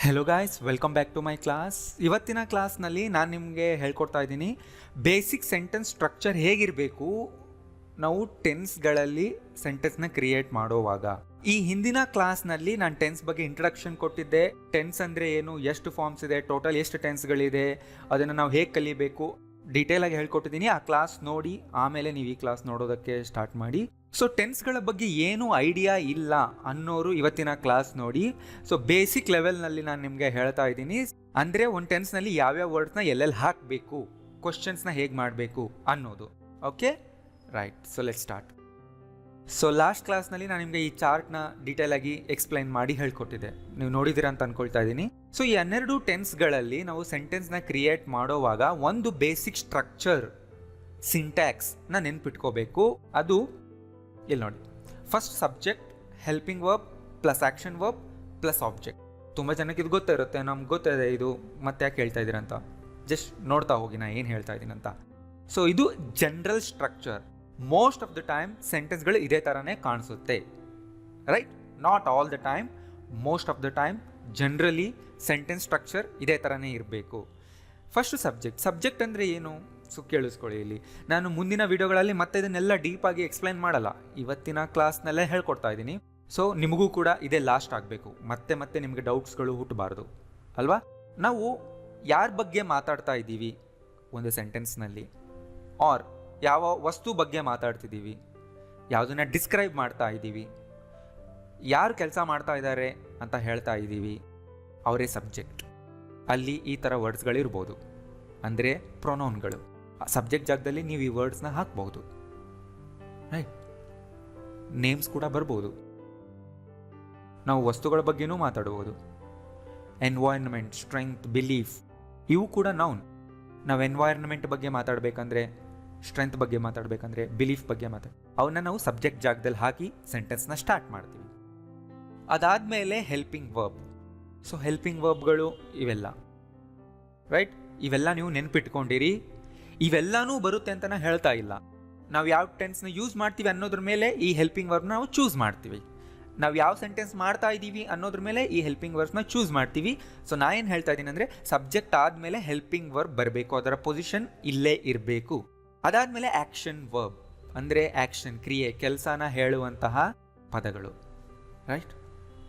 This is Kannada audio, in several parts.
Hello guys, welcome back to my class. ಇವತ್ತಿನ ಕ್ಲಾಸ್ನಲ್ಲಿ ನಾನು ನಿಮಗೆ ಹೇಳ್ಕೊಡ್ತಾ ಇದ್ದೀನಿ ಬೇಸಿಕ್ ಸೆಂಟೆನ್ಸ್ ಸ್ಟ್ರಕ್ಚರ್ ಹೇಗಿರಬೇಕು ನಾವು ಟೆನ್ಸ್ಗಳಲ್ಲಿ ಸೆಂಟೆನ್ಸ್ನ ಕ್ರಿಯೇಟ್ ಮಾಡೋವಾಗ. ಈ ಹಿಂದಿನ ಕ್ಲಾಸ್ನಲ್ಲಿ ನಾನು ಟೆನ್ಸ್ ಬಗ್ಗೆ ಇಂಟ್ರಡಕ್ಷನ್ ಕೊಟ್ಟಿದ್ದೆ. ಟೆನ್ಸ್ ಅಂದರೆ ಏನು, ಎಷ್ಟು ಫಾರ್ಮ್ಸ್ ಇದೆ, ಟೋಟಲ್ ಎಷ್ಟು ಟೆನ್ಸ್ಗಳಿದೆ, ಅದನ್ನು ನಾವು ಹೇಗೆ ಕಲಿಬೇಕು ಡೀಟೇಲಾಗಿ ಹೇಳ್ಕೊಟ್ಟಿದ್ದೀನಿ. ಆ ಕ್ಲಾಸ್ ನೋಡಿ ಆಮೇಲೆ ನೀವು ಈ ಕ್ಲಾಸ್ ನೋಡೋದಕ್ಕೆ ಸ್ಟಾರ್ಟ್ ಮಾಡಿ. ಸೊ ಟೆನ್ಸ್ಗಳ ಬಗ್ಗೆ ಏನು ಐಡಿಯಾ ಇಲ್ಲ ಅನ್ನೋರು ಇವತ್ತಿನ ಕ್ಲಾಸ್ ನೋಡಿ. ಸೊ ಬೇಸಿಕ್ ಲೆವೆಲ್ನಲ್ಲಿ ನಾನು ನಿಮಗೆ ಹೇಳ್ತಾ ಇದ್ದೀನಿ, ಅಂದರೆ ಒಂದು ಟೆನ್ಸ್ನಲ್ಲಿ ಯಾವ್ಯಾವ ವರ್ಡ್ಸ್ನ ಎಲ್ಲೆಲ್ಲಿ ಹಾಕಬೇಕು, ಕ್ವಶನ್ಸ್ನ ಹೇಗೆ ಮಾಡಬೇಕು ಅನ್ನೋದು. Okay, right. So let start. So last ಕ್ಲಾಸ್ನಲ್ಲಿ ನಾನು ನಿಮಗೆ ಈ ಚಾರ್ಟ್ನ ಡೀಟೇಲಾಗಿ ಎಕ್ಸ್ಪ್ಲೈನ್ ಮಾಡಿ ಹೇಳ್ಕೊಟ್ಟಿದ್ದೆ, ನೀವು ನೋಡಿದ್ದೀರಾ ಅಂತ ಅಂದ್ಕೊಳ್ತಾ ಇದ್ದೀನಿ. ಸೊ ಈ 12 ಟೆನ್ಸ್ಗಳಲ್ಲಿ ನಾವು ಸೆಂಟೆನ್ಸ್ನ ಕ್ರಿಯೇಟ್ ಮಾಡೋವಾಗ ಒಂದು ಬೇಸಿಕ್ ಸ್ಟ್ರಕ್ಚರ್, ಸಿಂಟ್ಯಾಕ್ಸ್ನ ನೆನ್ಪಿಟ್ಕೋಬೇಕು. ಅದು ಇಲ್ಲಿ ನೋಡಿ, first subject, helping verb plus action verb plus object. ತುಂಬ ಜನಕ್ಕೆ ಇದು ಗೊತ್ತಿರುತ್ತೆ, ನಮ್ಗೆ ಗೊತ್ತಿದೆ ಇದು, ಮತ್ತೆ ಯಾಕೆ ಹೇಳ್ತಾ ಇದ್ದೀರಂತ ಜಸ್ಟ್ ನೋಡ್ತಾ ಹೋಗಿ ನಾ ಏನು ಹೇಳ್ತಾ ಇದ್ದೀನಿ ಅಂತ. ಸೊ ಇದು general structure. Most of the time ಸೆಂಟೆನ್ಸ್ಗಳು ಇದೇ ಥರನೇ ಕಾಣಿಸುತ್ತೆ, right? Not all the time, most of the time generally sentence structure ಇದೇ ಥರನೇ ಇರಬೇಕು. ಫಸ್ಟ್ ಸಬ್ಜೆಕ್ಟ್ ಅಂದರೆ ಏನು? ಸೊ ಕೇಳಿಸ್ಕೊಳ್ಳಿ, ಇಲ್ಲಿ ನಾನು ಮುಂದಿನ ವಿಡಿಯೋಗಳಲ್ಲಿ ಮತ್ತೆ ಇದನ್ನೆಲ್ಲ ಡೀಪಾಗಿ ಎಕ್ಸ್ಪ್ಲೈನ್ ಮಾಡಲ್ಲ, ಇವತ್ತಿನ ಕ್ಲಾಸ್ನಲ್ಲೇ ಹೇಳ್ಕೊಡ್ತಾ ಇದ್ದೀನಿ. ಸೊ ನಿಮಗೂ ಕೂಡ ಇದೇ ಲಾಸ್ಟ್ ಆಗಬೇಕು, ಮತ್ತೆ ಮತ್ತೆ ನಿಮಗೆ ಡೌಟ್ಸ್ಗಳು ಹುಟ್ಟಬಾರ್ದು ಅಲ್ವಾ? ನಾವು ಯಾರ ಬಗ್ಗೆ ಮಾತಾಡ್ತಾ ಇದ್ದೀವಿ ಒಂದು ಸೆಂಟೆನ್ಸ್ನಲ್ಲಿ, ಆರ್ ಯಾವ ವಸ್ತು ಬಗ್ಗೆ ಮಾತಾಡ್ತಿದ್ದೀವಿ, ಯಾವುದನ್ನ ಡಿಸ್ಕ್ರೈಬ್ ಮಾಡ್ತಾ ಇದ್ದೀವಿ, ಯಾರು ಕೆಲಸ ಮಾಡ್ತಾ ಇದ್ದಾರೆ ಅಂತ ಹೇಳ್ತಾ ಇದ್ದೀವಿ, ಅವರೇ ಸಬ್ಜೆಕ್ಟ್. ಅಲ್ಲಿ ಈ ಥರ ವರ್ಡ್ಸ್ಗಳಿರ್ಬೋದು, ಅಂದರೆ ಪ್ರೊನೌನ್ಗಳು. ಸಬ್ಜೆಕ್ಟ್ ಜಾಗದಲ್ಲಿ ನೀವು ಈ ವರ್ಡ್ಸ್ನ ಹಾಕ್ಬಹುದು, ರೈಟ್? ನೇಮ್ಸ್ ಕೂಡ ಬರ್ಬೋದು. ನಾವು ವಸ್ತುಗಳ ಬಗ್ಗೆನೂ ಮಾತಾಡ್ಬೋದು. ಎನ್ವೈರ್ನ್ಮೆಂಟ್, ಸ್ಟ್ರೆಂಗ್ತ್, ಬಿಲೀಫ್, ಇವು ಕೂಡ ನೌನ್. ನಾವು ಎನ್ವೈರ್ನ್ಮೆಂಟ್ ಬಗ್ಗೆ ಮಾತಾಡಬೇಕಂದ್ರೆ, ಸ್ಟ್ರೆಂತ್ ಬಗ್ಗೆ ಮಾತಾಡಬೇಕಂದ್ರೆ, ಬಿಲೀಫ್ ಬಗ್ಗೆ ಅವನ್ನ ನಾವು ಸಬ್ಜೆಕ್ಟ್ ಜಾಗದಲ್ಲಿ ಹಾಕಿ ಸೆಂಟೆನ್ಸ್ನ ಸ್ಟಾರ್ಟ್ ಮಾಡ್ತೀವಿ. ಅದಾದಮೇಲೆ ಹೆಲ್ಪಿಂಗ್ ವರ್ಬ್. ಸೊ ಹೆಲ್ಪಿಂಗ್ ವರ್ಬ್ಗಳು ಇವೆಲ್ಲ, ರೈಟ್? ಇವೆಲ್ಲ ನೀವು ನೆನ್ಪಿಟ್ಕೊಂಡಿರಿ. ಇವೆಲ್ಲನೂ ಬರುತ್ತೆ ಅಂತ ನಾನು ಹೇಳ್ತಾ ಇಲ್ಲ. ನಾವು ಯಾವ ಟೆನ್ಸ್ನ ಯೂಸ್ ಮಾಡ್ತೀವಿ ಅನ್ನೋದ್ರ ಮೇಲೆ ಈ ಹೆಲ್ಪಿಂಗ್ ವರ್ಬ್ನ ನಾವು ಚೂಸ್ ಮಾಡ್ತೀವಿ. ನಾವು ಯಾವ ಸೆಂಟೆನ್ಸ್ ಮಾಡ್ತಾ ಇದ್ದೀವಿ ಅನ್ನೋದ್ರ ಮೇಲೆ ಈ ಹೆಲ್ಪಿಂಗ್ ವರ್ಬ್ಸ್ನ ಚೂಸ್ ಮಾಡ್ತೀವಿ. ಸೊ ನಾ ಏನು ಹೇಳ್ತಾ ಇದ್ದೀನಿ ಅಂದರೆ, ಸಬ್ಜೆಕ್ಟ್ ಆದಮೇಲೆ ಹೆಲ್ಪಿಂಗ್ ವರ್ಬ್ ಬರಬೇಕು, ಅದರ ಪೊಸಿಷನ್ ಇಲ್ಲೇ ಇರಬೇಕು. ಅದಾದಮೇಲೆ ಆ್ಯಕ್ಷನ್ ವರ್ಬ್, ಅಂದರೆ ಆ್ಯಕ್ಷನ್, ಕ್ರಿಯೆ, ಕೆಲಸನ ಹೇಳುವಂತಹ ಪದಗಳು, ರೈಟ್?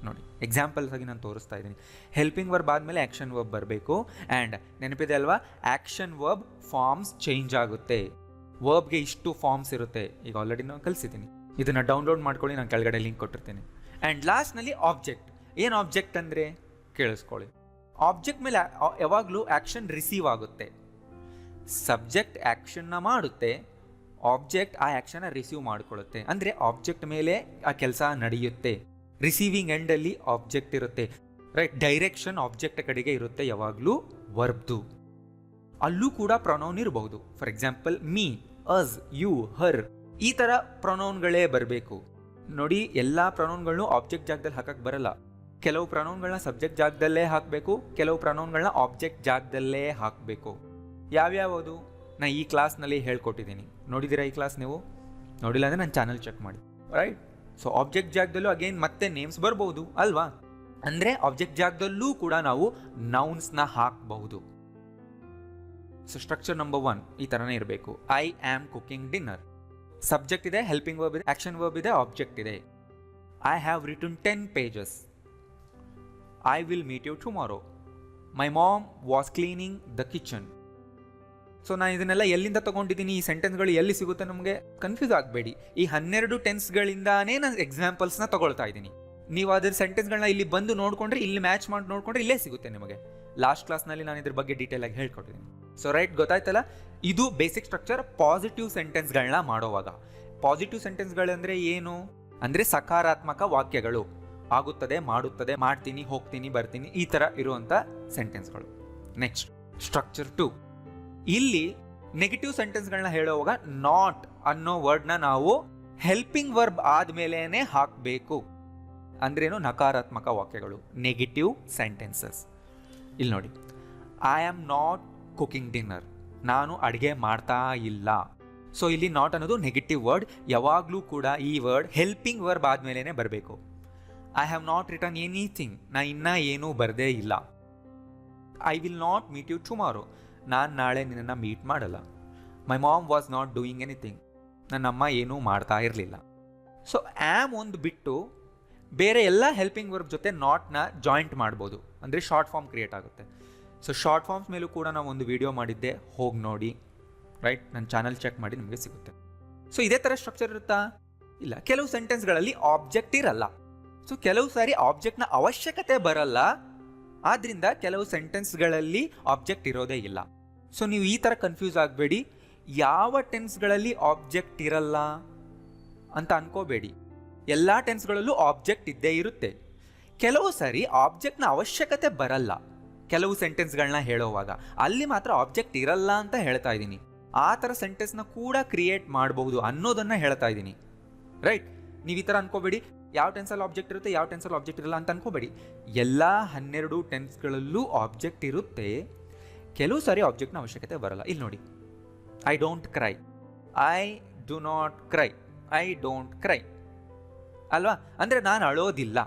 ನೋಡಿ, ಎಕ್ಸಾಂಪಲ್ಸ್ ಆಗಿ ನಾನು ತೋರಿಸ್ತಾ ಇದ್ದೀನಿ. ಹೆಲ್ಪಿಂಗ್ ವರ್ಬ್ ಆದಮೇಲೆ ಆ್ಯಕ್ಷನ್ ವರ್ಬ್ ಬರಬೇಕು. ಆ್ಯಂಡ್ ನೆನಪಿದೆ ಅಲ್ವಾ, ಆ್ಯಕ್ಷನ್ ವರ್ಬ್ ಫಾರ್ಮ್ಸ್ ಚೇಂಜ್ ಆಗುತ್ತೆ. ವರ್ಬ್ಗೆ ಇಷ್ಟು ಫಾರ್ಮ್ಸ್ ಇರುತ್ತೆ, ಈಗ ಆಲ್ರೆಡಿ ನಾನು ಕಲಿಸಿದ್ದೀನಿ. ಇದನ್ನು ಡೌನ್ಲೋಡ್ ಮಾಡ್ಕೊಳ್ಳಿ, ನಾನು ಕೆಳಗಡೆ ಲಿಂಕ್ ಕೊಟ್ಟಿರ್ತೀನಿ. ಆ್ಯಂಡ್ ಲಾಸ್ಟ್ನಲ್ಲಿ ಆಬ್ಜೆಕ್ಟ್. ಏನು ಆಬ್ಜೆಕ್ಟ್ ಅಂದರೆ ಕೇಳಿಸ್ಕೊಳ್ಳಿ, ಆಬ್ಜೆಕ್ಟ್ ಮೇಲೆ ಯಾವಾಗಲೂ ಆ್ಯಕ್ಷನ್ ರಿಸೀವ್ ಆಗುತ್ತೆ. ಸಬ್ಜೆಕ್ಟ್ ಆ್ಯಕ್ಷನ್ನ ಮಾಡುತ್ತೆ, ಆಬ್ಜೆಕ್ಟ್ ಆ ಆ್ಯಕ್ಷನ್ನ ರಿಸೀವ್ ಮಾಡಿಕೊಳ್ಳುತ್ತೆ. ಅಂದರೆ ಆಬ್ಜೆಕ್ಟ್ ಮೇಲೆ ಆ ಕೆಲಸ ನಡೆಯುತ್ತೆ. ರಿಸೀವಿಂಗ್ ಎಂಡಲ್ಲಿ ಆಬ್ಜೆಕ್ಟ್ ಇರುತ್ತೆ, ರೈಟ್? ಡೈರೆಕ್ಷನ್ ಆಬ್ಜೆಕ್ಟ್ ಕಡೆಗೆ ಇರುತ್ತೆ ಯಾವಾಗಲೂ ವರ್ಬ್ದು. ಅಲ್ಲೂ ಕೂಡ ಪ್ರೊನೌನ್ ಇರಬಹುದು. For example me, us, you, her, ಈ ಥರ ಪ್ರೊನೌನ್ಗಳೇ ಬರಬೇಕು. ನೋಡಿ, ಎಲ್ಲ ಪ್ರೊನೌನ್ಗಳನ್ನೂ ಆಬ್ಜೆಕ್ಟ್ ಜಾಗದಲ್ಲಿ ಹಾಕಕ್ಕೆ ಬರಲ್ಲ. ಕೆಲವು ಪ್ರೊನೌನ್ಗಳನ್ನ ಸಬ್ಜೆಕ್ಟ್ ಜಾಗದಲ್ಲೇ ಹಾಕಬೇಕು, ಕೆಲವು ಪ್ರೊನೌನ್ಗಳನ್ನ ಆಬ್ಜೆಕ್ಟ್ ಜಾಗದಲ್ಲೇ ಹಾಕಬೇಕು. ಯಾವ್ಯಾವುದು ನಾ ಈ ಕ್ಲಾಸ್ನಲ್ಲಿ ಹೇಳ್ಕೊಟ್ಟಿದ್ದೀನಿ. ನೋಡಿದ್ದೀರಾ ಈ ಕ್ಲಾಸ್? ನೀವು ನೋಡಿಲ್ಲ ಅಂದರೆ ನನ್ನ ಚಾನಲ್ ಚೆಕ್ ಮಾಡಿ, ರೈಟ್? ಸೊ ಆಬ್ಜೆಕ್ಟ್ ಜಾಗದಲ್ಲೂ ಅಗೇನ್ ಮತ್ತೆ ನೇಮ್ಸ್ ಬರ್ಬೋದು ಅಲ್ವಾ? ಅಂದರೆ ಆಬ್ಜೆಕ್ಟ್ ಜಾಗದಲ್ಲೂ ಕೂಡ ನಾವು ನೌನ್ಸ್ನ ಹಾಕಬಹುದು. ಸೊ ಸ್ಟ್ರಕ್ಚರ್ ನಂಬರ್ 1 ಈ ಥರನೇ ಇರಬೇಕು. I am cooking dinner. Subject ಇದೆ, ಹೆಲ್ಪಿಂಗ್ ವರ್ಬ್ ಇದೆ, ಆ್ಯಕ್ಷನ್ ವರ್ಬ್ ಇದೆ, ಆಬ್ಜೆಕ್ಟ್ ಇದೆ. I have written 10 pages. I will meet you tomorrow. My mom was cleaning the kitchen. So ನಾನು ಇದನ್ನೆಲ್ಲ ಎಲ್ಲಿಂದ ತೊಗೊಂಡಿದ್ದೀನಿ, ಈ ಸೆಂಟೆನ್ಸ್ಗಳು ಎಲ್ಲಿ ಸಿಗುತ್ತೆ ನಮಗೆ ಕನ್ಫ್ಯೂಸ್ ಆಗಬೇಡಿ. ಈ 12 ಟೆನ್ಸ್ಗಳಿಂದಾನೇ ನಾನು ಎಕ್ಸಾಂಪಲ್ಸ್ನ ತೊಗೊಳ್ತಾ ಇದ್ದೀನಿ. ನೀವು ಅದರ ಸೆಂಟೆನ್ಸ್ಗಳನ್ನ ಇಲ್ಲಿ ಬಂದು ನೋಡಿಕೊಂಡ್ರೆ, ಇಲ್ಲಿ ಮ್ಯಾಚ್ ಮಾಡಿ ನೋಡಿಕೊಂಡ್ರೆ ಇಲ್ಲೇ ಸಿಗುತ್ತೆ ನಿಮಗೆ. ಲಾಸ್ಟ್ ಕ್ಲಾಸ್ನಲ್ಲಿ ನಾನು ಇದ್ರ ಬಗ್ಗೆ ಡೀಟೇಲಾಗಿ ಹೇಳ್ಕೊಟ್ಟಿದ್ದೀನಿ. ಸೊ ರೈಟ್, ಗೊತ್ತಾಯ್ತಲ್ಲ? ಇದು ಬೇಸಿಕ್ ಸ್ಟ್ರಕ್ಚರ್ ಪಾಸಿಟಿವ್ ಸೆಂಟೆನ್ಸ್ಗಳನ್ನ ಮಾಡೋವಾಗ. ಪಾಸಿಟಿವ್ ಸೆಂಟೆನ್ಸ್ಗಳಂದರೆ ಏನು ಅಂದರೆ ಸಕಾರಾತ್ಮಕ ವಾಕ್ಯಗಳು. ಆಗುತ್ತದೆ, ಮಾಡುತ್ತದೆ, ಮಾಡ್ತೀನಿ, ಹೋಗ್ತೀನಿ, ಬರ್ತೀನಿ, ಈ ಥರ ಇರುವಂಥ ಸೆಂಟೆನ್ಸ್ಗಳು. Next structure 2. ಇಲ್ಲಿ ನೆಗೆಟಿವ್ ಸೆಂಟೆನ್ಸ್ಗಳನ್ನ ಹೇಳುವಾಗ ನಾಟ್ ಅನ್ನೋ ವರ್ಡ್ನ ನಾವು ಹೆಲ್ಪಿಂಗ್ ವರ್ಬ್ ಆದಮೇಲೆ ಹಾಕಬೇಕು. ಅಂದ್ರೇನು? ನಕಾರಾತ್ಮಕ ವಾಕ್ಯಗಳು, ನೆಗೆಟಿವ್ ಸೆಂಟೆನ್ಸಸ್. ಇಲ್ಲಿ ನೋಡಿ, I am not cooking dinner. ನಾನು ಅಡುಗೆ ಮಾಡ್ತಾ ಇಲ್ಲ. ಸೊ ಇಲ್ಲಿ ನಾಟ್ ಅನ್ನೋದು ನೆಗೆಟಿವ್ ವರ್ಡ್. ಯಾವಾಗಲೂ ಕೂಡ ಈ ವರ್ಡ್ ಹೆಲ್ಪಿಂಗ್ ವರ್ಬ್ ಆದಮೇಲೆ ಬರಬೇಕು. I have not return anything, ನಾ ಇನ್ನೂ ಏನೂ ಬರದೇ ಇಲ್ಲ. I will not meet you tomorrow, ನಾನು ನಾಳೆ ನಿನ್ನನ್ನು ಮೀಟ್ ಮಾಡಲ್ಲ. My mom was not doing anything, ನನ್ನಮ್ಮ ಏನೂ ಮಾಡ್ತಾ ಇರಲಿಲ್ಲ. ಸೊ ಆ್ಯಮ್ ಒಂದು ಬಿಟ್ಟು ಬೇರೆ ಎಲ್ಲ ಹೆಲ್ಪಿಂಗ್ ವರ್ಬ್ ಜೊತೆ ನಾಟ್ನ ಜಾಯಿಂಟ್ ಮಾಡ್ಬೋದು, ಅಂದರೆ ಶಾರ್ಟ್ ಫಾರ್ಮ್ ಕ್ರಿಯೇಟ್ ಆಗುತ್ತೆ. ಸೊ ಶಾರ್ಟ್ ಫಾರ್ಮ್ಸ್ ಮೇಲೂ ಕೂಡ ನಾವು ಒಂದು ವಿಡಿಯೋ ಮಾಡಿದ್ದೆ, ಹೋಗಿ ನೋಡಿ, ರೈಟ್? ನನ್ನ ಚಾನಲ್ ಚೆಕ್ ಮಾಡಿ ನಿಮಗೆ ಸಿಗುತ್ತೆ. ಸೊ ಇದೇ ಥರ ಸ್ಟ್ರಕ್ಚರ್ ಇರುತ್ತಾ? ಇಲ್ಲ. ಕೆಲವು ಸೆಂಟೆನ್ಸ್ಗಳಲ್ಲಿ ಆಬ್ಜೆಕ್ಟ್ ಇರಲ್ಲ. ಸೊ ಕೆಲವು ಸಾರಿ ಆಬ್ಜೆಕ್ಟ್ನ ಅವಶ್ಯಕತೆ ಬರಲ್ಲ, ಆದ್ದರಿಂದ ಕೆಲವು ಸೆಂಟೆನ್ಸ್ಗಳಲ್ಲಿ ಆಬ್ಜೆಕ್ಟ್ ಇರೋದೇ ಇಲ್ಲ. ಸೊ ನೀವು ಈ ಥರ ಕನ್ಫ್ಯೂಸ್ ಆಗಬೇಡಿ. ಯಾವ ಟೆನ್ಸ್ಗಳಲ್ಲಿ ಆಬ್ಜೆಕ್ಟ್ ಇರಲ್ಲ ಅಂತ ಅನ್ಕೋಬೇಡಿ. ಎಲ್ಲ ಟೆನ್ಸ್ಗಳಲ್ಲೂ ಆಬ್ಜೆಕ್ಟ್ ಇದ್ದೇ ಇರುತ್ತೆ. ಕೆಲವು ಸಾರಿ ಆಬ್ಜೆಕ್ಟ್ನ ಅವಶ್ಯಕತೆ ಬರಲ್ಲ, ಕೆಲವು ಸೆಂಟೆನ್ಸ್ಗಳನ್ನ ಹೇಳೋವಾಗ ಅಲ್ಲಿ ಮಾತ್ರ ಆಬ್ಜೆಕ್ಟ್ ಇರಲ್ಲ ಅಂತ ಹೇಳ್ತಾ ಇದ್ದೀನಿ. ಆ ಥರ ಸೆಂಟೆನ್ಸ್ನ ಕೂಡ ಕ್ರಿಯೇಟ್ ಮಾಡಬಹುದು ಅನ್ನೋದನ್ನು ಹೇಳ್ತಾ ಇದ್ದೀನಿ, ರೈಟ್? ನೀವು ಈ ಥರ ಅನ್ಕೋಬೇಡಿ, ಯಾವ ಟೆನ್ಸಲ್ಲಿ ಆಬ್ಜೆಕ್ಟ್ ಇರುತ್ತೆ, ಯಾವ ಟೆನ್ಸಲ್ಲಿ ಆಬ್ಜೆಕ್ಟ್ ಇರಲ್ಲ ಅಂತ ಅನ್ಕೋಬೇಡಿ. ಎಲ್ಲ 12 ಟೆನ್ಸ್ಗಳಲ್ಲೂ ಆಬ್ಜೆಕ್ಟ್ ಇರುತ್ತೆ, ಕೆಲವು ಸಾರಿ ಆಬ್ಜೆಕ್ಟ್ನ ಅವಶ್ಯಕತೆ ಬರಲ್ಲ. ಇಲ್ಲಿ ನೋಡಿ, I don't CRY, I do not CRY, I don't CRY ಅಲ್ವಾ? ಅಂದರೆ ನಾನು ಅಳೋದಿಲ್ಲ.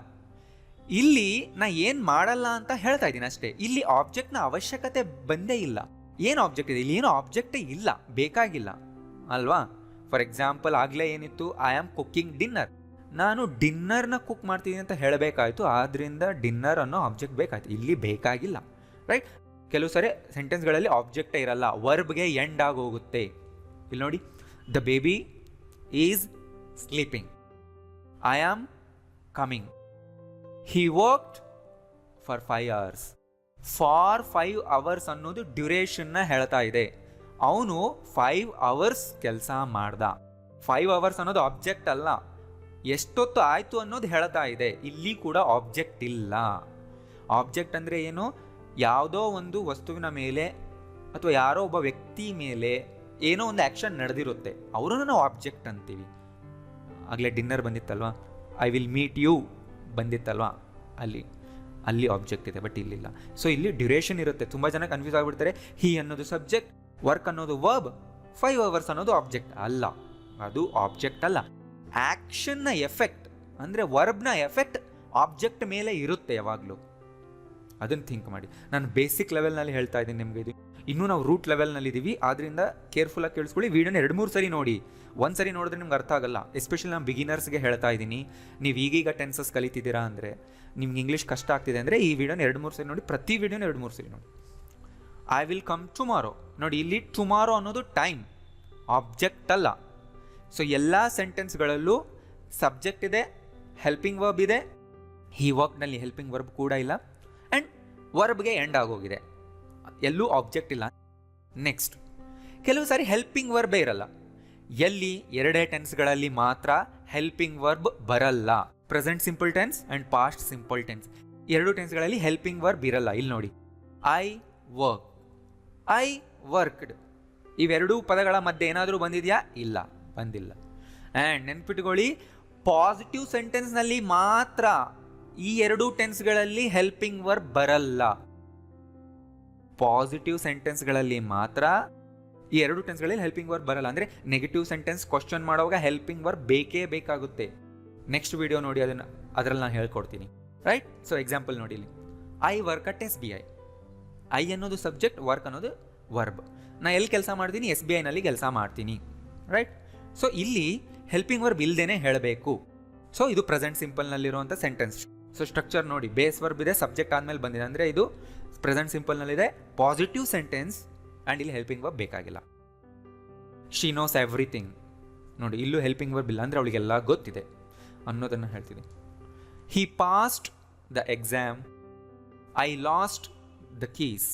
ಇಲ್ಲಿ ನಾ ಏನು ಮಾಡಲ್ಲ ಅಂತ ಹೇಳ್ತಾ ಇದ್ದೀನಿ ಅಷ್ಟೇ. ಇಲ್ಲಿ ಆಬ್ಜೆಕ್ಟ್ನ ಅವಶ್ಯಕತೆ ಬಂದೇ ಇಲ್ಲ. ಏನು ಆಬ್ಜೆಕ್ಟ್ ಇದೆ? ಇಲ್ಲಿ ಏನು ಆಬ್ಜೆಕ್ಟೇ ಇಲ್ಲ, ಬೇಕಾಗಿಲ್ಲ ಅಲ್ವಾ? ಫಾರ್ ಎಕ್ಸಾಂಪಲ್, ಆಗಲೇ ಏನಿತ್ತು, ಐ ಆಮ್ ಕುಕ್ಕಿಂಗ್ ಡಿನ್ನರ್, ನಾನು ಡಿನ್ನರ್ನ ಕುಕ್ ಮಾಡ್ತೀನಿ ಅಂತ ಹೇಳಬೇಕಾಯ್ತು, ಆದ್ದರಿಂದ ಡಿನ್ನರ್ ಅನ್ನೋ ಆಬ್ಜೆಕ್ಟ್ ಬೇಕಾಯ್ತು. ಇಲ್ಲಿ ಬೇಕಾಗಿಲ್ಲ, ರೈಟ್? ಕೆಲವು ಸರಿ ಸೆಂಟೆನ್ಸ್ಗಳಲ್ಲಿ ಆಬ್ಜೆಕ್ಟೇ ಇರಲ್ಲ, ವರ್ಬ್ಗೆ ಎಂಡ್ ಆಗೋಗುತ್ತೆ. ಇಲ್ಲಿ ನೋಡಿ, the baby is sleeping, I am coming, he worked for 5 hours. For 5 hours ಅನ್ನೋದು ಡ್ಯೂರೇಷನ್ನ ಹೇಳ್ತಾ ಇದೆ. ಅವನು 5 hours ಕೆಲಸ ಮಾಡ್ದ. 5 hours ಅನ್ನೋದು ಆಬ್ಜೆಕ್ಟ್ ಅಲ್ಲ, ಎಷ್ಟೊತ್ತು ಆಯಿತು ಅನ್ನೋದು ಹೇಳ್ತಾ ಇದೆ. ಇಲ್ಲಿ ಕೂಡ ಆಬ್ಜೆಕ್ಟ್ ಇಲ್ಲ. ಆಬ್ಜೆಕ್ಟ್ ಅಂದರೆ ಏನು? ಯಾವುದೋ ಒಂದು ವಸ್ತುವಿನ ಮೇಲೆ ಅಥವಾ ಯಾರೋ ಒಬ್ಬ ವ್ಯಕ್ತಿ ಮೇಲೆ ಏನೋ ಒಂದು ಆ್ಯಕ್ಷನ್ ನಡೆದಿರುತ್ತೆ, ಅವರನ್ನು ನಾವು ಆಬ್ಜೆಕ್ಟ್ ಅಂತೀವಿ. ಆಗಲೇ ಡಿನ್ನರ್ ಬಂದಿತ್ತಲ್ವಾ, ಐ ವಿಲ್ ಮೀಟ್ ಯು ಬಂದಿತ್ತಲ್ವಾ, ಅಲ್ಲಿ ಆಬ್ಜೆಕ್ಟ್ ಇದೆ, ಬಟ್ ಇಲ್ಲಿಲ್ಲ. ಸೊ ಇಲ್ಲಿ ಡ್ಯೂರೇಷನ್ ಇರುತ್ತೆ. ತುಂಬ ಜನ ಕನ್ಫ್ಯೂಸ್ ಆಗಿಬಿಡ್ತಾರೆ. ಹಿ ಅನ್ನೋದು ಸಬ್ಜೆಕ್ಟ್, ವರ್ಕ್ ಅನ್ನೋದು ವರ್ಬ್, 5 hours ಅನ್ನೋದು ಆಬ್ಜೆಕ್ಟ್ ಅಲ್ಲ. ಅದು ಆಬ್ಜೆಕ್ಟ್ ಅಲ್ಲ. ಆ್ಯಕ್ಷನ್ನ ಎಫೆಕ್ಟ್ ಅಂದರೆ ವರ್ಬ್ನ ಎಫೆಕ್ಟ್ ಆಬ್ಜೆಕ್ಟ್ ಮೇಲೆ ಇರುತ್ತೆ ಯಾವಾಗಲೂ. ಅದನ್ನು ಥಿಂಕ್ ಮಾಡಿ. ನಾನು ಬೇಸಿಕ್ ಲೆವೆಲ್ನಲ್ಲಿ ಹೇಳ್ತಾ ಇದ್ದೀನಿ ನಿಮಗೆ. ಇದು ಇನ್ನೂ ನಾವು ರೂಟ್ ಲೆವೆಲ್ನಲ್ಲಿದ್ದೀವಿ, ಆದ್ದರಿಂದ ಕೇರ್ಫುಲ್ಲಾಗಿ ಕೇಳಿಸ್ಕೊಳ್ಳಿ. ವೀಡಿಯೋನ 2-3 ಸರಿ ನೋಡಿ. ಒಂದು ಸರಿ ನೋಡಿದ್ರೆ ನಿಮ್ಗೆ ಅರ್ಥ ಆಗಲ್ಲ. ಎಸ್ಪೆಷಲಿ ನಾನು ಬಿಗಿನರ್ಸ್ಗೆ ಹೇಳ್ತಾ ಇದ್ದೀನಿ. ನೀವು ಈಗೀಗ ಟೆನ್ಸಸ್ ಕಲಿತಿದ್ದೀರಾ ಅಂದರೆ, ನಿಮ್ಗೆ ಇಂಗ್ಲೀಷ್ ಕಷ್ಟ ಆಗ್ತಿದೆ ಅಂದರೆ ಈ ವಿಡಿಯೋನ 2-3 ಸರಿ ನೋಡಿ. ಪ್ರತಿ ವಿಡಿಯೋನ 2-3 ಸರಿ ನೋಡಿ. ಐ ವಿಲ್ ಕಮ್ ಟುಮಾರೋ, ನೋಡಿ ಇಲ್ಲಿ ಟುಮಾರೋ ಅನ್ನೋದು ಟೈಮ್, ಆಬ್ಜೆಕ್ಟ್ ಅಲ್ಲ. ಸೊ ಎಲ್ಲ ಸೆಂಟೆನ್ಸ್ಗಳಲ್ಲೂ ಸಬ್ಜೆಕ್ಟ್ ಇದೆ, ಹೆಲ್ಪಿಂಗ್ ವರ್ಬ್ ಇದೆ. ಈ ವರ್ಕ್ನಲ್ಲಿ ಹೆಲ್ಪಿಂಗ್ ವರ್ಬ್ ಕೂಡ ಇಲ್ಲ, ಆ್ಯಂಡ್ ವರ್ಬ್ಗೆ ಎಂಡ್ ಆಗೋಗಿದೆ. ಎಲ್ಲೂ ಆಬ್ಜೆಕ್ಟ್ ಇಲ್ಲ. ನೆಕ್ಸ್ಟ್, ಕೆಲವು ಸಾರಿ ಹೆಲ್ಪಿಂಗ್ ವರ್ಬೇ ಇರಲ್ಲ. ಎಲ್ಲಿ? 2 ಟೆನ್ಸ್ಗಳಲ್ಲಿ ಮಾತ್ರ ಹೆಲ್ಪಿಂಗ್ ವರ್ಬ್ ಬರಲ್ಲ. Present simple tense and past simple tense, 2 ಟೆನ್ಸ್ಗಳಲ್ಲಿ ಹೆಲ್ಪಿಂಗ್ ವರ್ಬ್ ಇರಲ್ಲ. ಇಲ್ಲಿ ನೋಡಿ, ಐ ವರ್ಕ್, ಐ ವರ್ಕ್ಡ್, ಇವೆರಡೂ ಪದಗಳ ಮಧ್ಯೆ ಏನಾದರೂ ಬಂದಿದೆಯಾ? ಇಲ್ಲ, ಬಂದಿಲ್ಲ. ಆ್ಯಂಡ್ ನೆನ್ಪಿಟ್ಕೊಳ್ಳಿ, ಪಾಸಿಟಿವ್ ಸೆಂಟೆನ್ಸ್ನಲ್ಲಿ ಮಾತ್ರ ಈ 2 ಟೆನ್ಸ್ಗಳಲ್ಲಿ ಹೆಲ್ಪಿಂಗ್ ವರ್ಬ್ ಬರಲ್ಲ. ಪಾಸಿಟಿವ್ ಸೆಂಟೆನ್ಸ್ಗಳಲ್ಲಿ ಮಾತ್ರ ಈ 2 ಟೆನ್ಸ್ಗಳಲ್ಲಿ ಹೆಲ್ಪಿಂಗ್ ವರ್ಬ್ ಬರಲ್ಲ. ಅಂದರೆ ನೆಗೆಟಿವ್ ಸೆಂಟೆನ್ಸ್ ಕ್ವಶನ್ ಮಾಡುವಾಗ ಹೆಲ್ಪಿಂಗ್ ವರ್ಬ್ ಬೇಕೇ ಬೇಕಾಗುತ್ತೆ. ನೆಕ್ಸ್ಟ್ ವಿಡಿಯೋ ನೋಡಿ, ಅದರಲ್ಲಿ ನಾನು ಹೇಳ್ಕೊಡ್ತೀನಿ, ರೈಟ್? ಸೊ ಎಕ್ಸಾಂಪಲ್ ನೋಡಿ, ಇಲ್ಲಿ I work at SBI. I ಅನ್ನೋದು ಸಬ್ಜೆಕ್ಟ್, ವರ್ಕ್ ಅನ್ನೋದು ವರ್ಬ್. ನಾ ಎಲ್ಲಿ ಕೆಲಸ ಮಾಡ್ತೀನಿ? SBIನಲ್ಲಿ ಕೆಲಸ ಮಾಡ್ತೀನಿ, ರೈಟ್? ಸೊ ಇಲ್ಲಿ ಹೆಲ್ಪಿಂಗ್ ವರ್ಬ್ ಇಲ್ಲದೇನೆ ಹೇಳಬೇಕು. ಸೊ ಇದು ಪ್ರೆಸೆಂಟ್ ಸಿಂಪಲ್ನಲ್ಲಿರುವಂಥ ಸೆಂಟೆನ್ಸ್. ಸೊ ಸ್ಟ್ರಕ್ಚರ್ ನೋಡಿ, ಬೇಸ್ ವರ್ಬ್ ಇದೆ, ಸಬ್ಜೆಕ್ಟ್ ಆದಮೇಲೆ ಬಂದಿದೆ, ಅಂದರೆ ಇದು ಪ್ರೆಸೆಂಟ್ ಸಿಂಪಲ್ನಲ್ಲಿದೆ, ಪಾಸಿಟಿವ್ ಸೆಂಟೆನ್ಸ್, ಆ್ಯಂಡ್ ಇಲ್ಲಿ ಹೆಲ್ಪಿಂಗ್ ವರ್ಬ್ ಬೇಕಾಗಿಲ್ಲ. ಶಿ ನೋಸ್ ಎವ್ರಿಥಿಂಗ್, ನೋಡಿ ಇಲ್ಲೂ ಹೆಲ್ಪಿಂಗ್ ವರ್ಬ್ ಇಲ್ಲ, ಅಂದರೆ ಅವಳಿಗೆಲ್ಲ ಗೊತ್ತಿದೆ ಅನ್ನೋದನ್ನು ಹೇಳ್ತಿದೆ. ಹಿ passed the exam, I lost the keys.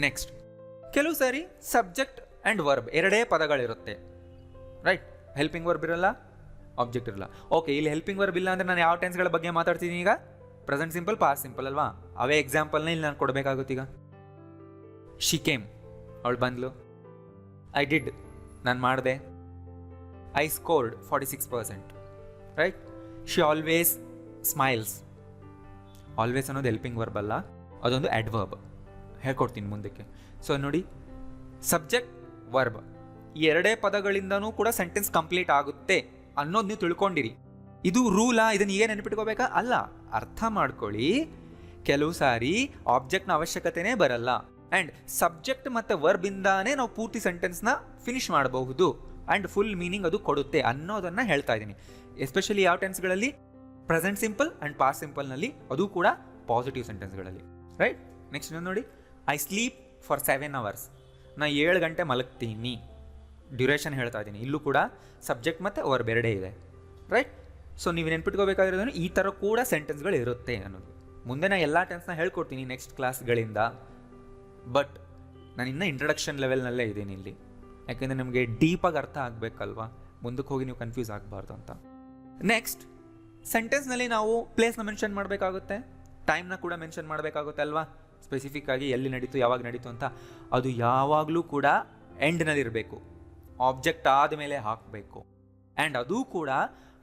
Next, ಕೆಲವು ಸಾರಿ ಸಬ್ಜೆಕ್ಟ್ ಆ್ಯಂಡ್ ವರ್ಬ್ 2 ಪದಗಳಿರುತ್ತೆ, ರೈಟ್? ಹೆಲ್ಪಿಂಗ್ ವರ್ಬ್ ಇರಲ್ಲ, ಆಬ್ಜೆಕ್ಟ್ ಇರಲ್ಲ. ಓಕೆ, ಇಲ್ಲಿ ಹೆಲ್ಪಿಂಗ್ ವರ್ಬ್ ಇಲ್ಲ ಅಂದರೆ ನಾನು ಯಾವ ಟೆನ್ಸ್ಗಳ ಬಗ್ಗೆ ಮಾತಾಡ್ತೀನಿ ಈಗ? ಪ್ರೆಸೆಂಟ್ ಸಿಂಪಲ್, ಪಾಸ್ಟ್ ಸಿಂಪಲ್ ಅಲ್ವಾ? ಅವೇ ಎಕ್ಸಾಂಪಲ್ನ ಇಲ್ಲಿ ನಾನು ಕೊಡಬೇಕಾಗುತ್ತೆ. ಈಗ ಶಿ ಕೇಮ್, ಅವಳು ಬಂದ್ಲು. ಐ ಡಿಡ್, ನಾನು ಮಾಡಿದೆ. I scored 46%, right? She always smiles. Always ಅನ್ನೋದು ಹೆಲ್ಪಿಂಗ್ ವರ್ಬ್ ಅಲ್ಲ, ಅದೊಂದು ಅಡ್ವರ್ಬ್. ಹೇಳ್ಕೊಡ್ತೀನಿ ಮುಂದಕ್ಕೆ. ಸೊ ನೋಡಿ, ಸಬ್ಜೆಕ್ಟ್, ವರ್ಬ್ ಈ 2 ಪದಗಳಿಂದನೂ ಕೂಡ ಸೆಂಟೆನ್ಸ್ ಕಂಪ್ಲೀಟ್ ಆಗುತ್ತೆ ಅನ್ನೋದು ನೀವು ತಿಳ್ಕೊಂಡಿರಿ. ಇದು ರೂಲಾ, ಇದನ್ನು ಈಗ ನೆನಪಿಟ್ಕೋಬೇಕಾ? ಅಲ್ಲ, ಅರ್ಥ ಮಾಡ್ಕೊಳ್ಳಿ. ಕೆಲವು ಸಾರಿ ಆಬ್ಜೆಕ್ಟ್ನ ಅವಶ್ಯಕತೆನೇ ಬರಲ್ಲ ಆ್ಯಂಡ್ ಸಬ್ಜೆಕ್ಟ್ ಮತ್ತು ವರ್ಬಿಂದಾನೇ ನಾವು ಪೂರ್ತಿ ಸೆಂಟೆನ್ಸ್ನ ಫಿನಿಶ್ ಮಾಡಬಹುದು ಆ್ಯಂಡ್ ಫುಲ್ ಮೀನಿಂಗ್ ಅದು ಕೊಡುತ್ತೆ ಅನ್ನೋದನ್ನು ಹೇಳ್ತಾ ಇದ್ದೀನಿ. ಎಸ್ಪೆಷಲಿ ಯಾವ ಟೆನ್ಸ್ಗಳಲ್ಲಿ? ಪ್ರೆಸೆಂಟ್ ಸಿಂಪಲ್ ಆ್ಯಂಡ್ ಪಾಸ್ಟ್ ಸಿಂಪಲ್ನಲ್ಲಿ, ಅದು ಕೂಡ ಪಾಸಿಟಿವ್ ಸೆಂಟೆನ್ಸ್ಗಳಲ್ಲಿ. ರೈಟ್. ನೆಕ್ಸ್ಟ್ ನೋಡಿ, ಐ ಸ್ಲೀಪ್ ಫಾರ್ 7 hours. ನಾ 7 ಗಂಟೆ ಮಲಗ್ತೀನಿ. ಡ್ಯೂರೇಷನ್ ಹೇಳ್ತಾ ಇದ್ದೀನಿ. ಇಲ್ಲೂ ಕೂಡ ಸಬ್ಜೆಕ್ಟ್ ಮತ್ತು ವರ್ಬ್ ಎರಡೇ ಇದೆ. ರೈಟ್. ಸೊ ನೀವು ನೆನ್ಪಿಟ್ಕೋಬೇಕಾಗಿರೋದು ಈ ಥರ ಕೂಡ ಸೆಂಟೆನ್ಸ್ಗಳು ಇರುತ್ತೆ ಅನ್ನೋದು. ಮುಂದೆ ನಾನು ಎಲ್ಲ ಟೆನ್ಸ್ನ ಹೇಳ್ಕೊಡ್ತೀನಿ ನೆಕ್ಸ್ಟ್ ಕ್ಲಾಸ್ಗಳಿಂದ. ಬಟ್ ನಾನು ಇನ್ನೂ ಇಂಟ್ರಡಕ್ಷನ್ ಲೆವೆಲ್ನಲ್ಲೇ ಇದ್ದೀನಿ ಇಲ್ಲಿ, ಯಾಕೆಂದರೆ ನಿಮಗೆ ಡೀಪಾಗಿ ಅರ್ಥ ಆಗಬೇಕಲ್ವಾ, ಮುಂದಕ್ಕೆ ಹೋಗಿ ನೀವು ಕನ್ಫ್ಯೂಸ್ ಆಗಬಾರ್ದು ಅಂತ. ನೆಕ್ಸ್ಟ್, ಸೆಂಟೆನ್ಸ್ನಲ್ಲಿ ನಾವು ಪ್ಲೇಸ್ನ ಮೆನ್ಷನ್ ಮಾಡಬೇಕಾಗುತ್ತೆ, ಟೈಮ್ನ ಕೂಡ ಮೆನ್ಷನ್ ಮಾಡಬೇಕಾಗುತ್ತೆ ಅಲ್ವಾ. ಸ್ಪೆಸಿಫಿಕ್ ಆಗಿ ಎಲ್ಲಿ ನಡೀತು, ಯಾವಾಗ ನಡೀತು ಅಂತ. ಅದು ಯಾವಾಗಲೂ ಕೂಡ ಎಂಡ್ನಲ್ಲಿರಬೇಕು, ಆಬ್ಜೆಕ್ಟ್ ಆದಮೇಲೆ ಹಾಕಬೇಕು. ಆ್ಯಂಡ್ ಅದು ಕೂಡ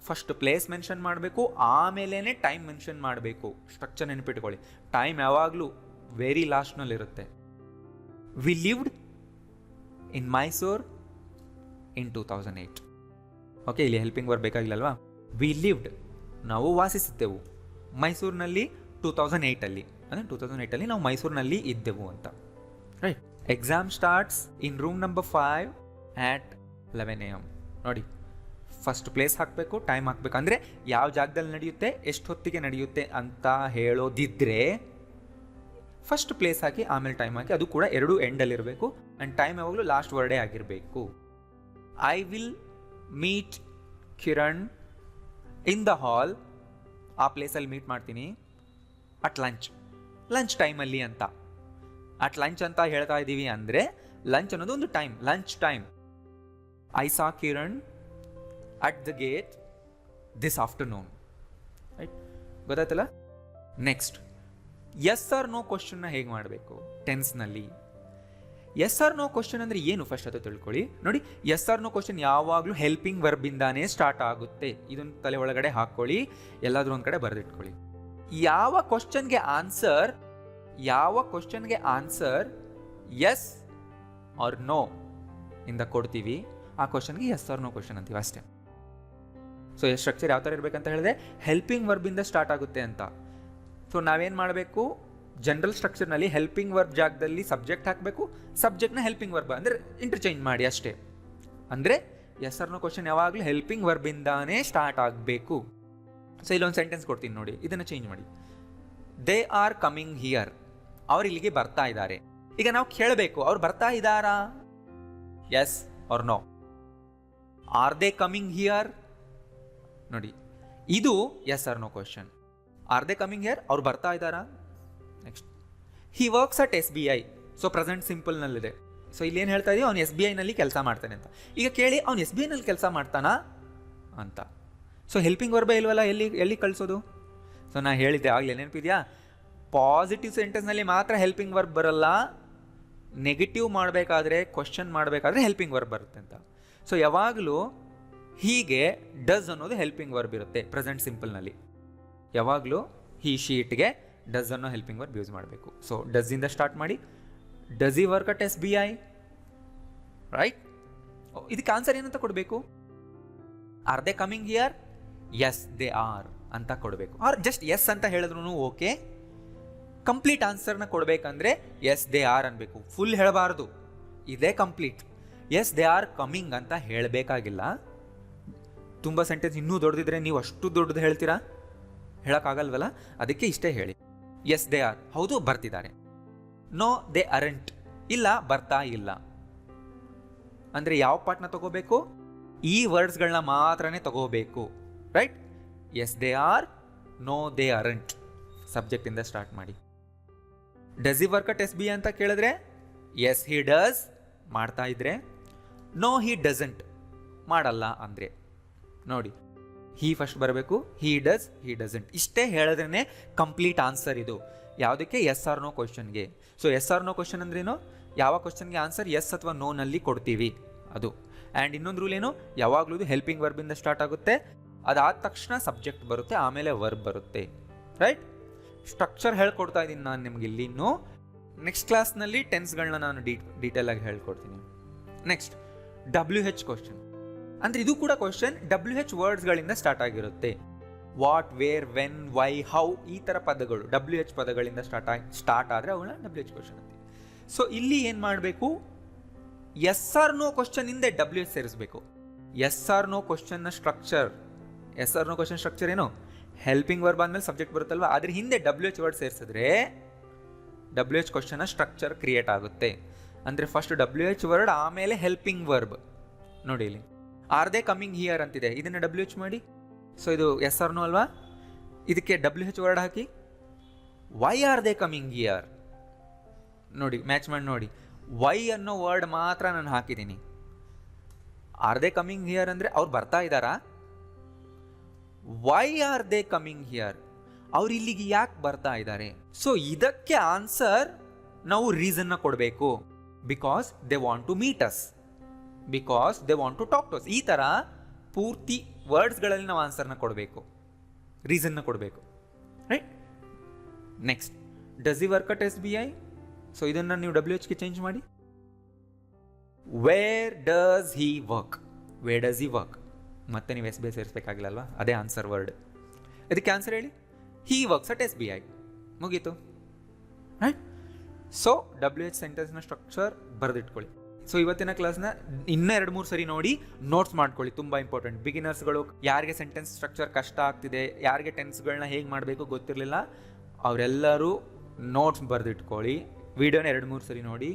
ಫಸ್ಟ್ ಪ್ಲೇಸ್ ಮೆನ್ಷನ್ ಮಾಡಬೇಕು, ಆಮೇಲೆ ಟೈಮ್ ಮೆನ್ಷನ್ ಮಾಡಬೇಕು. ಸ್ಟ್ರಕ್ಚರ್ ನೆನಪಿಟ್ಕೊಳ್ಳಿ. ಟೈಮ್ ಯಾವಾಗಲೂ ವೆರಿ ಲಾಸ್ಟ್ನಲ್ಲಿರುತ್ತೆ. We lived in Mysore in 2008. Okay, ಇಲ್ಲಿ ಹೆಲ್ಪಿಂಗ್ ವರ್ಬ್ ಬೇಕಾಗಿಲ್ಲಲ್ವಾ. ವಿ ಲಿವ್ಡ್, ನಾವು ವಾಸಿಸಿದ್ದೆವು ಮೈಸೂರಿನಲ್ಲಿ 2008ಅಲ್ಲಿ, ಅಂದರೆ 2008ಅಲ್ಲಿ ನಾವು ಮೈಸೂರಿನಲ್ಲಿ ಇದ್ದೆವು ಅಂತ. Right. Exam starts in room number 5 at 11 AM. ನೋಡಿ, ಫಸ್ಟ್ ಪ್ಲೇಸ್ ಹಾಕಬೇಕು, ಟೈಮ್ ಹಾಕಬೇಕು. ಅಂದರೆ ಯಾವ ಜಾಗದಲ್ಲಿ ನಡೆಯುತ್ತೆ, ಎಷ್ಟು ಹೊತ್ತಿಗೆ ನಡೆಯುತ್ತೆ ಅಂತ ಹೇಳೋದಿದ್ದರೆ ಫಸ್ಟ್ ಪ್ಲೇಸ್ ಹಾಕಿ ಆಮೇಲೆ ಟೈಮ್ ಹಾಕಿ. ಅದು ಕೂಡ ಎರಡೂ ಎಂಡಲ್ಲಿರಬೇಕು ಆ್ಯಂಡ್ ಟೈಮ್ ಯಾವಾಗಲೂ ಲಾಸ್ಟ್ ವರ್ಡೇ ಆಗಿರಬೇಕು. I will meet Kiran in the hall. ಆ ಪ್ಲೇಸಲ್ಲಿ ಮೀಟ್ ಮಾಡ್ತೀನಿ ಅಟ್ ಲಂಚ್ ಟೈಮಲ್ಲಿ ಅಂತ. ಅಟ್ ಲಂಚ್ ಅಂತ ಹೇಳ್ತಾ ಇದ್ದೀವಿ ಅಂದರೆ ಲಂಚ್ ಅನ್ನೋದು ಒಂದು time, lunch time. I saw Kiran at the gate this afternoon. Right, ಗೊತ್ತಾಯ್ತಲ್ಲ. ನೆಕ್ಸ್ಟ್, ಎಸ್ ಆರ್ ನೋ ಕ್ವಶನ್ನ ಹೇಗೆ ಮಾಡಬೇಕು ಟೆನ್ಸ್ನಲ್ಲಿ. ಎಸ್ ಆರ್ ನೋ ಕ್ವಶನ್ ಅಂದರೆ ಏನು ಫಸ್ಟ್ ಅದು ತಿಳ್ಕೊಳ್ಳಿ. ನೋಡಿ, ಎಸ್ ಆರ್ ನೋ ಕ್ವಶನ್ ಯಾವಾಗಲೂ ಹೆಲ್ಪಿಂಗ್ ವರ್ಬಿಂದಾನೇ ಸ್ಟಾರ್ಟ್ ಆಗುತ್ತೆ. ಇದನ್ನು ತಲೆ ಒಳಗಡೆ ಹಾಕ್ಕೊಳ್ಳಿ, ಎಲ್ಲಾದರೂ ಒಂದು ಕಡೆ ಬರೆದಿಟ್ಕೊಳ್ಳಿ. ಯಾವ ಕ್ವಶನ್ಗೆ ಆನ್ಸರ್ ಎಸ್ ಆರ್ ನೋ ಇಂದ ಕೊಡ್ತೀವಿ, ಆ ಕ್ವಶನ್ಗೆ ಎಸ್ ಆರ್ ನೋ ಕ್ವಶನ್ ಅಂತೀವಿ ಅಷ್ಟೇ. ಸೊ ಸ್ಟ್ರಕ್ಚರ್ ಯಾವ ಥರ ಇರಬೇಕಂತ ಹೇಳಿದ್ರೆ ಹೆಲ್ಪಿಂಗ್ ವರ್ಬಿಂದ ಸ್ಟಾರ್ಟ್ ಆಗುತ್ತೆ ಅಂತ. ಸೊ ನಾವೇನು ಮಾಡಬೇಕು, ಜನರಲ್ ಸ್ಟ್ರಕ್ಚರ್ನಲ್ಲಿ ಹೆಲ್ಪಿಂಗ್ ವರ್ಬ್ ಜಾಗದಲ್ಲಿ ಸಬ್ಜೆಕ್ಟ್ ಹಾಕಬೇಕು, ಸಬ್ಜೆಕ್ಟ್ನ ಹೆಲ್ಪಿಂಗ್ ವರ್ಬ್ ಅಂದರೆ ಇಂಟರ್ಚೇಂಜ್ ಮಾಡಿ ಅಷ್ಟೇ. ಅಂದರೆ ಎಸ್ ಆರ್ ನೋ ಕ್ವಶನ್ ಯಾವಾಗಲೂ ಹೆಲ್ಪಿಂಗ್ ವರ್ಬಿಂದಾನೇ ಸ್ಟಾರ್ಟ್ ಆಗಬೇಕು. ಸೊ ಇಲ್ಲೊಂದು ಸೆಂಟೆನ್ಸ್ ಕೊಡ್ತೀನಿ ನೋಡಿ, ಇದನ್ನು ಚೇಂಜ್ ಮಾಡಿ. They are coming here. ಅವ್ರು ಇಲ್ಲಿಗೆ ಬರ್ತಾ ಇದ್ದಾರೆ. ಈಗ ನಾವು ಕೇಳಬೇಕು, ಅವ್ರು ಬರ್ತಾ ಇದ್ದಾರಾ? Yes or no. Are they coming here? ನೋಡಿ, ಇದು yes or no question. Are they coming here, ಅವ್ರು ಬರ್ತಾ ಇದ್ದಾರಾ? Next, he works at SBI. So present ಸಿಂಪಲ್ನಲ್ಲಿದೆ. ಸೊ ಇಲ್ಲಿ ಏನು ಹೇಳ್ತಾ ಇದೀವಿ, ಅವ್ನು SBIನಲ್ಲಿ ಕೆಲಸ ಮಾಡ್ತಾನೆ ಅಂತ. ಈಗ ಕೇಳಿ, ಅವ್ನು SBIನಲ್ಲಿ ಕೆಲಸ ಮಾಡ್ತಾನಾ ಅಂತ. ಸೊ ಹೆಲ್ಪಿಂಗ್ ವರ್ಬೇ ಇಲ್ವಲ್ಲ, ಎಲ್ಲಿ ಕಳಿಸೋದು? ಸೊ ನಾ ಹೇಳಿದ್ದೆ ಆಗಲೇ, ನೆನಪಿದೆಯಾ? ಪಾಸಿಟಿವ್ ಸೆಂಟೆನ್ಸ್ನಲ್ಲಿ ಮಾತ್ರ ಹೆಲ್ಪಿಂಗ್ ವರ್ಬ್ ಬರಲ್ಲ, ನೆಗೆಟಿವ್ ಮಾಡಬೇಕಾದ್ರೆ, ಕ್ವಶನ್ ಮಾಡಬೇಕಾದ್ರೆ ಹೆಲ್ಪಿಂಗ್ ವರ್ಬ್ ಬರುತ್ತೆ ಅಂತ. ಸೊ ಯಾವಾಗಲೂ ಹೀಗೆ ಡಸ್ ಅನ್ನೋದು ಹೆಲ್ಪಿಂಗ್ ವರ್ಬ್ ಇರುತ್ತೆ ಪ್ರೆಸೆಂಟ್ ಸಿಂಪಲ್ನಲ್ಲಿ. ಯಾವಾಗಲೂ ಹಿ ಶೀಟ್ಗೆ ಡಸ್ ಅನ್ನೋ ಹೆಲ್ಪಿಂಗ್ ವರ್ಬ್ ಯೂಸ್ ಮಾಡಬೇಕು. ಸೊ ಡಸ್ಸಿಂದ ಸ್ಟಾರ್ಟ್ ಮಾಡಿ. Does he work at SBI? Right. ಇದಕ್ಕೆ ಆನ್ಸರ್ ಏನಂತ ಕೊಡಬೇಕು? Are they coming here? Yes they are ಅಂತ ಕೊಡಬೇಕು. ಆರ್ ಜಸ್ಟ್ ಎಸ್ ಅಂತ ಹೇಳಿದ್ರು ಓಕೆ. ಕಂಪ್ಲೀಟ್ ಆನ್ಸರ್ನ ಕೊಡಬೇಕಂದ್ರೆ ಎಸ್ ದೇ ಆರ್ ಅನ್ಬೇಕು, ಫುಲ್ ಹೇಳಬಾರ್ದು. ಇದೇ complete. Yes they are coming ಅಂತ ಹೇಳಬೇಕಾಗಿಲ್ಲ. ತುಂಬ ಸೆಂಟೆನ್ಸ್ ಇನ್ನೂ ದೊಡ್ಡದಿದ್ರೆ ನೀವು ಅಷ್ಟು ದೊಡ್ಡದು ಹೇಳ್ತೀರಾ, ಹೇಳೋಕ್ಕಾಗಲ್ವಲ್ಲ, ಅದಕ್ಕೆ ಇಷ್ಟೇ ಹೇಳಿ. ಎಸ್ ದೇ ಆರ್, ಹೌದು ಬರ್ತಿದ್ದಾರೆ. ನೋ ದೇ ಅರೆಂಟ್, ಇಲ್ಲ ಬರ್ತಾ ಇಲ್ಲ. ಅಂದರೆ ಯಾವ ಪಾರ್ಟ್ನ ತಗೋಬೇಕು? ಈ ವರ್ಡ್ಸ್ಗಳನ್ನ ಮಾತ್ರನೇ ತಗೋಬೇಕು. Right. Yes they are, no they aren't, ಸಬ್ಜೆಕ್ಟಿಂದ ಸ್ಟಾರ್ಟ್ ಮಾಡಿ. Does he work at SBI ಅಂತ ಕೇಳಿದ್ರೆ ಎಸ್ ಹಿ ಡಸ್, ಮಾಡ್ತಾ ಇದ್ರೆ. ನೋ ಹಿ ಡಸಂಟ್, ಮಾಡಲ್ಲ ಅಂದರೆ. ನೋಡಿ, ಹಿ ಫಸ್ಟ್ ಬರಬೇಕು, ಹಿ ಡಸ್, ಹಿ ಡಸಂಟ್, ಇಷ್ಟೇ ಹೇಳಿದ್ರೇ ಕಂಪ್ಲೀಟ್ ಆನ್ಸರ್ ಇದು. ಯಾವುದಕ್ಕೆ? ಎಸ್ ಆರ್ ನೋ ಕ್ವಶನ್ಗೆ. So yes or no question ಅಂದ್ರೇನು? ಯಾವ ಕ್ವಶನ್ಗೆ ಆನ್ಸರ್ ಎಸ್ ಅಥವಾ ನೋನಲ್ಲಿ ಕೊಡ್ತೀವಿ ಅದು. ಆ್ಯಂಡ್ ಇನ್ನೊಂದು ರೂಲ್ ಏನು? ಯಾವಾಗಲೂ ಹೆಲ್ಪಿಂಗ್ ವರ್ಬಿಂದ ಸ್ಟಾರ್ಟ್ ಆಗುತ್ತೆ, ಅದಾದ ತಕ್ಷಣ ಸಬ್ಜೆಕ್ಟ್ ಬರುತ್ತೆ, ಆಮೇಲೆ ವರ್ಬ್ ಬರುತ್ತೆ. ರೈಟ್. ಸ್ಟ್ರಕ್ಚರ್ ಹೇಳ್ಕೊಡ್ತಾ ಇದ್ದೀನಿ ನಾನು ನಿಮ್ಗೆ ಇಲ್ಲಿ. ಇನ್ನು ನೆಕ್ಸ್ಟ್ ಕ್ಲಾಸ್ನಲ್ಲಿ ಟೆನ್ಸ್ಗಳನ್ನ ನಾನು ಡೀಟೇಲಾಗಿ ಹೇಳ್ಕೊಡ್ತೀನಿ. Next WH question. ಅಂದರೆ ಇದು ಕೂಡ ಕ್ವಶನ್ WH ವರ್ಡ್ಸ್ಗಳಿಂದ ಸ್ಟಾರ್ಟ್ ಆಗಿರುತ್ತೆ. What, where, when, why, how ಈ ಥರ ಪದಗಳು WH ಪದಗಳಿಂದ ಸ್ಟಾರ್ಟ್ ಆದರೆ ಅವುಗಳನ್ನ WH ಕ್ವಶನ್ ಅಂತೀವಿ. ಸೊ ಇಲ್ಲಿ ಏನು ಮಾಡಬೇಕು, ಎಸ್ ಆರ್ ನೋ ಕ್ವಶನ್ ಹಿಂದೆ WH ಸೇರಿಸಬೇಕು. ಎಸ್ ಆರ್ ನೋ ಕ್ವಶನ್ನ structure, yes or no question structure ಏನು, ಹೆಲ್ಪಿಂಗ್ ವರ್ಬ್ ಆದಮೇಲೆ ಸಬ್ಜೆಕ್ಟ್ ಬರುತ್ತಲ್ವ, ಅದ್ರ ಹಿಂದೆ WH ವರ್ಡ್ ಸೇರಿಸಿದ್ರೆ WH ಕ್ವಶನ್ನ ಸ್ಟ್ರಕ್ಚರ್ ಕ್ರಿಯೇಟ್ ಆಗುತ್ತೆ. ಅಂದರೆ ಫಸ್ಟ್ WH ವರ್ಡ್ ಆಮೇಲೆ ಹೆಲ್ಪಿಂಗ್ ವರ್ಬ್. ನೋಡಿ ಇಲ್ಲಿ ಆರ್ ದೇ ಕಮಿಂಗ್ ಹಿಯರ್ ಅಂತಿದೆ, ಇದನ್ನು WH ಮಾಡಿ. ಸೊ ಇದು ಎಸ್ ಆರ್ ನೋ ಅಲ್ವಾ, ಇದಕ್ಕೆ WH word hockey why are they coming here. ನೋಡಿ ಮ್ಯಾಚ್ ಮಾಡಿ ನೋಡಿ, ವೈ ಅನ್ನೋ ವರ್ಡ್ ಮಾತ್ರ ನಾನು ಹಾಕಿದ್ದೀನಿ. ಆರ್ ದೇ ಕಮಿಂಗ್ ಹಿಯರ್ ಅಂದರೆ ಅವ್ರು ಬರ್ತಾ ಇದ್ದಾರಾ, why are they coming here, ಅವ್ರು ಇಲ್ಲಿಗೆ ಯಾಕೆ ಬರ್ತಾ ಇದ್ದಾರೆ. ಸೊ ಇದಕ್ಕೆ ಆನ್ಸರ್ ನಾವು ರೀಸನ್ನ ಕೊಡಬೇಕು. Because they want to meet us, because they want to talk to us. ಈ ಥರ ಪೂರ್ತಿ ವರ್ಡ್ಸ್ಗಳಲ್ಲಿ ನಾವು ಆನ್ಸರ್ನ ಕೊಡಬೇಕು, ರೀಸನ್ನ ಕೊಡಬೇಕು, right. Next, does he work at SBI. So ಇದನ್ನು ನೀವು WHಗೆ ಚೇಂಜ್ ಮಾಡಿ. Where does he work, where does he work. ಮತ್ತೆ ನೀವು SBI ಸೇರಿಸ್ಬೇಕಾಗಿಲ್ಲಲ್ವಾ, ಅದೇ ಆನ್ಸರ್ ವರ್ಡ್. ಇದಕ್ಕೆ ಆನ್ಸರ್ ಹೇಳಿ, ಹಿ ವರ್ಕ್ಸ್ ಅಟ್ SBI. ಮುಗೀತು, ರೈಟ್. ಸೊ WH ಸೆಂಟೆನ್ಸ್ನ ಸ್ಟ್ರಕ್ಚರ್ ಬರೆದಿಟ್ಕೊಳ್ಳಿ. ಸೊ ಇವತ್ತಿನ ಕ್ಲಾಸ್ನ ಇನ್ನೂ 2-3 ಸರಿ ನೋಡಿ ನೋಟ್ಸ್ ಮಾಡ್ಕೊಳ್ಳಿ, ತುಂಬ ಇಂಪಾರ್ಟೆಂಟ್. ಬಿಗಿನರ್ಸ್ಗಳು, ಯಾರಿಗೆ ಸೆಂಟೆನ್ಸ್ ಸ್ಟ್ರಕ್ಚರ್ ಕಷ್ಟ ಆಗ್ತಿದೆ, ಯಾರಿಗೆ ಟೆನ್ಸ್ಗಳನ್ನ ಹೇಗೆ ಮಾಡಬೇಕು ಗೊತ್ತಿರಲಿಲ್ಲ, ಅವರೆಲ್ಲರೂ ನೋಟ್ಸ್ ಬರೆದಿಟ್ಕೊಳ್ಳಿ. ವಿಡಿಯೋನ 2-3 ಸರಿ ನೋಡಿ.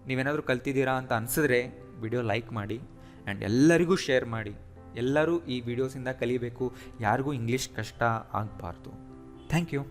ನೀವೇನಾದರೂ ಕಲ್ತಿದ್ದೀರಾ ಅಂತ ಅನಿಸಿದ್ರೆ ವಿಡಿಯೋ ಲೈಕ್ ಮಾಡಿ ಆ್ಯಂಡ್ ಎಲ್ಲರಿಗೂ ಶೇರ್ ಮಾಡಿ. ಎಲ್ಲರೂ ಈ ವಿಡಿಯೋಸಿಂದ ಕಲಿಬೇಕು, ಯಾರಿಗೂ ಇಂಗ್ಲೀಷ್ ಕಷ್ಟ ಆಗಬಾರ್ದು. Thank you.